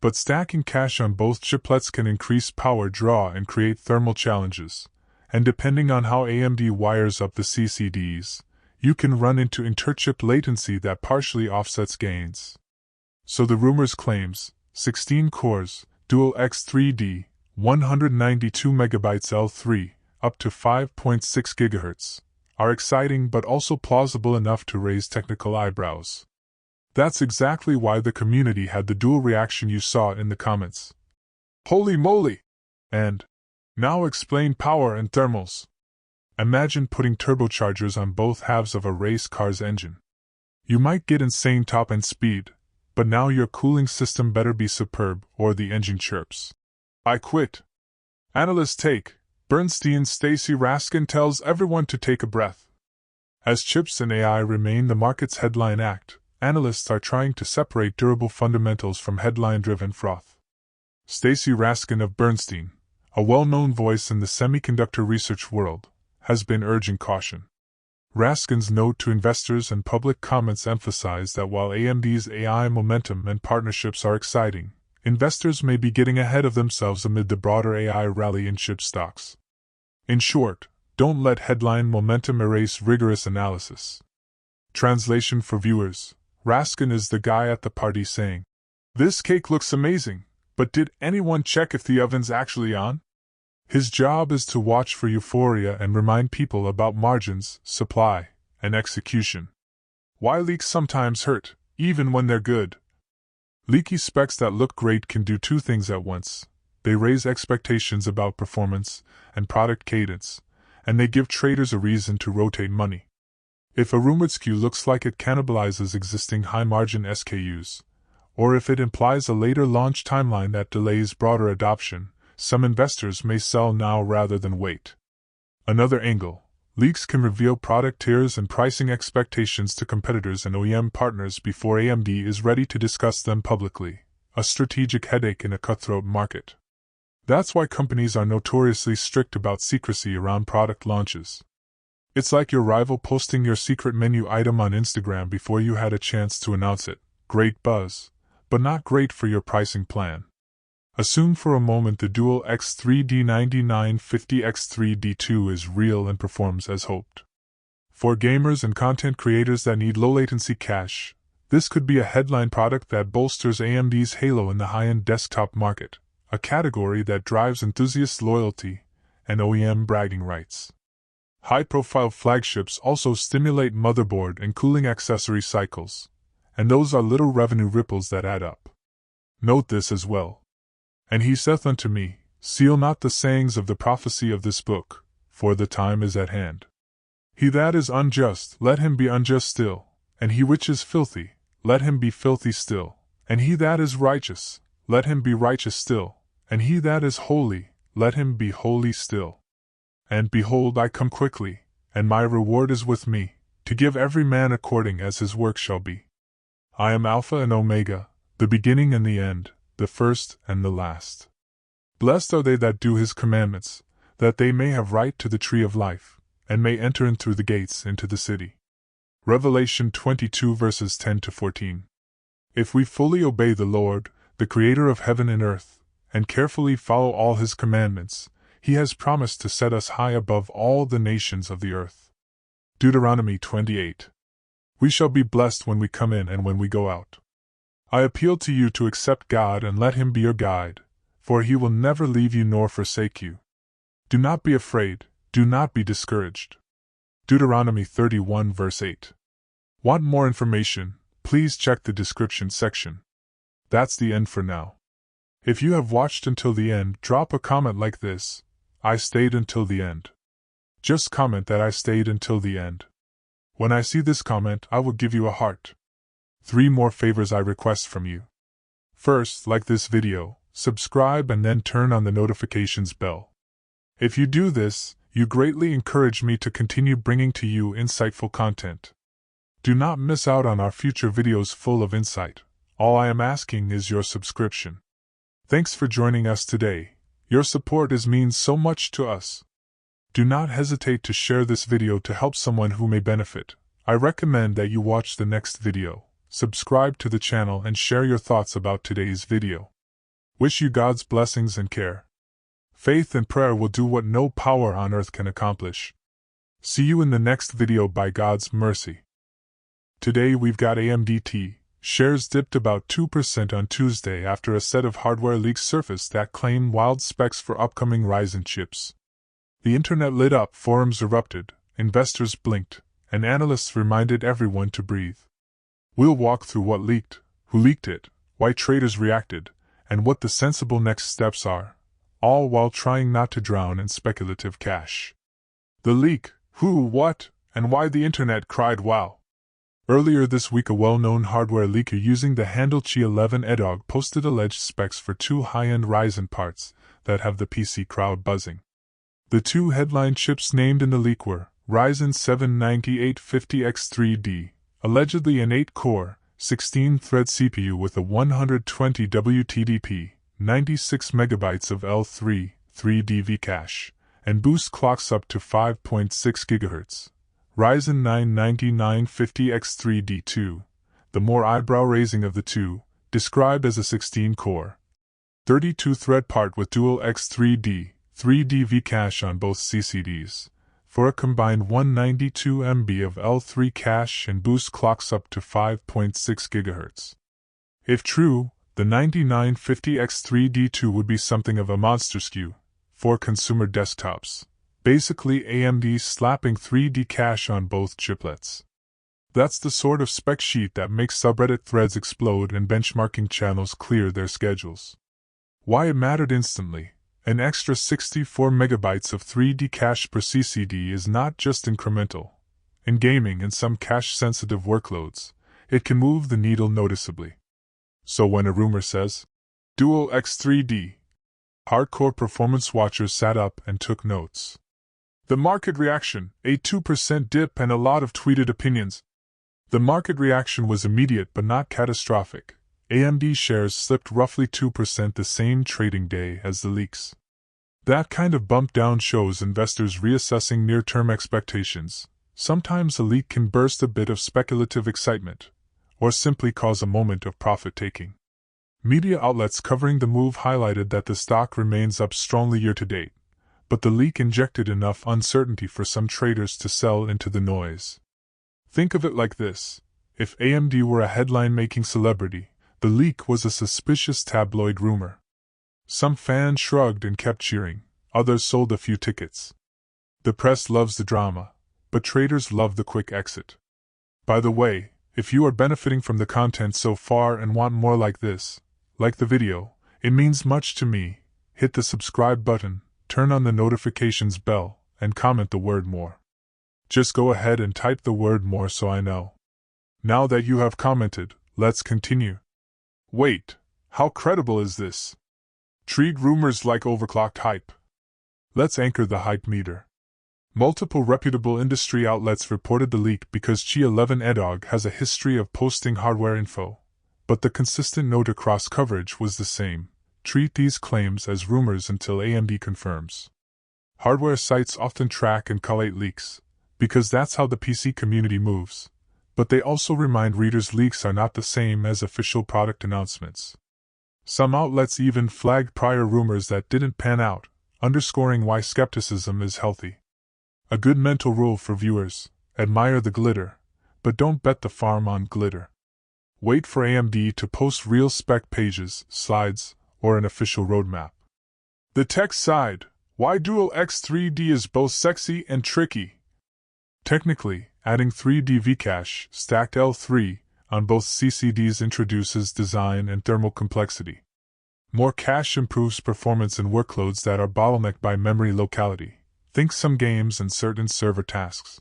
But stacking cash on both chiplets can increase power draw and create thermal challenges, and depending on how AMD wires up the CCDs, you can run into interchip latency that partially offsets gains. So the rumors claims, 16 cores, dual X3D, 192 MB L3, up to 5.6 GHz, are exciting but also plausible enough to raise technical eyebrows. That's exactly why the community had the dual reaction you saw in the comments. Holy moly! And now explain power and thermals. Imagine putting turbochargers on both halves of a race car's engine. You might get insane top-end speed, but now your cooling system better be superb or the engine chirps. I quit. Analyst take. Bernstein's Stacy Raskin tells everyone to take a breath. As chips and AI remain the market's headline act, analysts are trying to separate durable fundamentals from headline-driven froth. Stacy Raskin of Bernstein, a well-known voice in the semiconductor research world, has been urging caution. Raskin's note to investors and public comments emphasize that while AMD's AI momentum and partnerships are exciting, investors may be getting ahead of themselves amid the broader AI rally in chip stocks. In short, don't let headline momentum erase rigorous analysis. Translation for viewers: Raskin is the guy at the party saying, "This cake looks amazing, but did anyone check if the oven's actually on?" His job is to watch for euphoria and remind people about margins, supply, and execution. Why leaks sometimes hurt, even when they're good? Leaky specs that look great can do two things at once. They raise expectations about performance and product cadence, and they give traders a reason to rotate money. If a rumored SKU looks like it cannibalizes existing high-margin SKUs, or if it implies a later launch timeline that delays broader adoption, some investors may sell now rather than wait. Another angle: leaks can reveal product tiers and pricing expectations to competitors and OEM partners before AMD is ready to discuss them publicly, a strategic headache in a cutthroat market. That's why companies are notoriously strict about secrecy around product launches. It's like your rival posting your secret menu item on Instagram before you had a chance to announce it. Great buzz, but not great for your pricing plan. Assume for a moment the dual X3D9950 X3D2 is real and performs as hoped. For gamers and content creators that need low-latency cache, this could be a headline product that bolsters AMD's halo in the high-end desktop market, a category that drives enthusiast loyalty and OEM bragging rights. High-profile flagships also stimulate motherboard and cooling accessory cycles, and those are little revenue ripples that add up. Note this as well. And he saith unto me, seal not the sayings of the prophecy of this book, for the time is at hand. He that is unjust, let him be unjust still, and he which is filthy, let him be filthy still, and he that is righteous, let him be righteous still, and he that is holy, let him be holy still. And behold, I come quickly, and my reward is with me, to give every man according as his work shall be. I am Alpha and Omega, the beginning and the end, the first and the last. Blessed are they that do his commandments, that they may have right to the tree of life, and may enter in through the gates into the city. Revelation 22 verses 10-14. If we fully obey the Lord, the Creator of heaven and earth, and carefully follow all his commandments, he has promised to set us high above all the nations of the earth. Deuteronomy 28. We shall be blessed when we come in and when we go out. I appeal to you to accept God and let him be your guide, for he will never leave you nor forsake you. Do not be afraid, do not be discouraged. Deuteronomy 31 verse 8. Want more information? Please check the description section. That's the end for now. If you have watched until the end, drop a comment like this: I stayed until the end. Just comment that I stayed until the end. When I see this comment, I will give you a heart. 3 more favors I request from you. First, like this video, subscribe and then turn on the notifications bell. If you do this, you greatly encourage me to continue bringing to you insightful content. Do not miss out on our future videos full of insight. All I am asking is your subscription. Thanks for joining us today. Your support means so much to us. Do not hesitate to share this video to help someone who may benefit. I recommend that you watch the next video. Subscribe to the channel and share your thoughts about today's video. Wish you God's blessings and care. Faith and prayer will do what no power on earth can accomplish. See you in the next video by God's mercy. Today we've got AMD shares dipped about 2% on Tuesday after a set of hardware leaks surfaced that claim wild specs for upcoming Ryzen chips. The internet lit up, forums erupted, investors blinked, and analysts reminded everyone to breathe. We'll walk through what leaked, who leaked it, why traders reacted, and what the sensible next steps are, all while trying not to drown in speculative cash. The leak, who, what, and why the internet cried wow. Earlier this week, a well-known hardware leaker using the handle Chi11edog posted alleged specs for two high-end Ryzen parts that have the PC crowd buzzing. The two headline chips named in the leak were Ryzen 7 9850X3D, allegedly an 8-core, 16-thread CPU with a 120 WTDP, 96 MB of L3, 3DV cache, and boost clocks up to 5.6 GHz. Ryzen 9 9950X3D2, the more eyebrow-raising of the two, described as a 16-core, 32-thread part with dual X3D, 3DV cache on both CCDs, for a combined 192 MB of L3 cache and boost clocks up to 5.6 GHz. If true, the 9950X3D2 would be something of a monster SKU for consumer desktops, basically AMD slapping 3D cache on both chiplets. That's the sort of spec sheet that makes subreddit threads explode and benchmarking channels clear their schedules. Why it mattered instantly. An extra 64 MB of 3D cache per CCD is not just incremental. In gaming and some cache-sensitive workloads, it can move the needle noticeably. So when a rumor says, Dual X3D, hardcore performance watchers sat up and took notes. The market reaction, a 2% dip and a lot of tweeted opinions. The market reaction was immediate but not catastrophic. AMD shares slipped roughly 2% the same trading day as the leaks. That kind of bump down shows investors reassessing near-term expectations. Sometimes a leak can burst a bit of speculative excitement, or simply cause a moment of profit-taking. Media outlets covering the move highlighted that the stock remains up strongly year-to-date, but the leak injected enough uncertainty for some traders to sell into the noise. Think of it like this: if AMD were a headline-making celebrity, the leak was a suspicious tabloid rumor. Some fans shrugged and kept cheering, others sold a few tickets. The press loves the drama, but traders love the quick exit. By the way, if you are benefiting from the content so far and want more like this, like the video, it means much to me. Hit the subscribe button, turn on the notifications bell, and comment the word more. Just go ahead and type the word more so I know. Now that you have commented, let's continue. Wait, how credible is this? Treat rumors like overclocked hype. Let's anchor the hype meter. Multiple reputable industry outlets reported the leak because Chi11edog has a history of posting hardware info, but the consistent note across coverage was the same: treat these claims as rumors until AMD confirms. Hardware sites often track and collate leaks, because that's how the PC community moves, but they also remind readers leaks are not the same as official product announcements. Some outlets even flagged prior rumors that didn't pan out, underscoring why skepticism is healthy. A good mental rule for viewers: admire the glitter, but don't bet the farm on glitter. Wait for AMD to post real spec pages, slides, or an official roadmap. The tech side: why Dual X3D is both sexy and tricky. Technically, adding 3D Vcache, stacked L3, on both CCDs introduces design and thermal complexity. More cache improves performance in workloads that are bottlenecked by memory locality. Think some games and certain server tasks.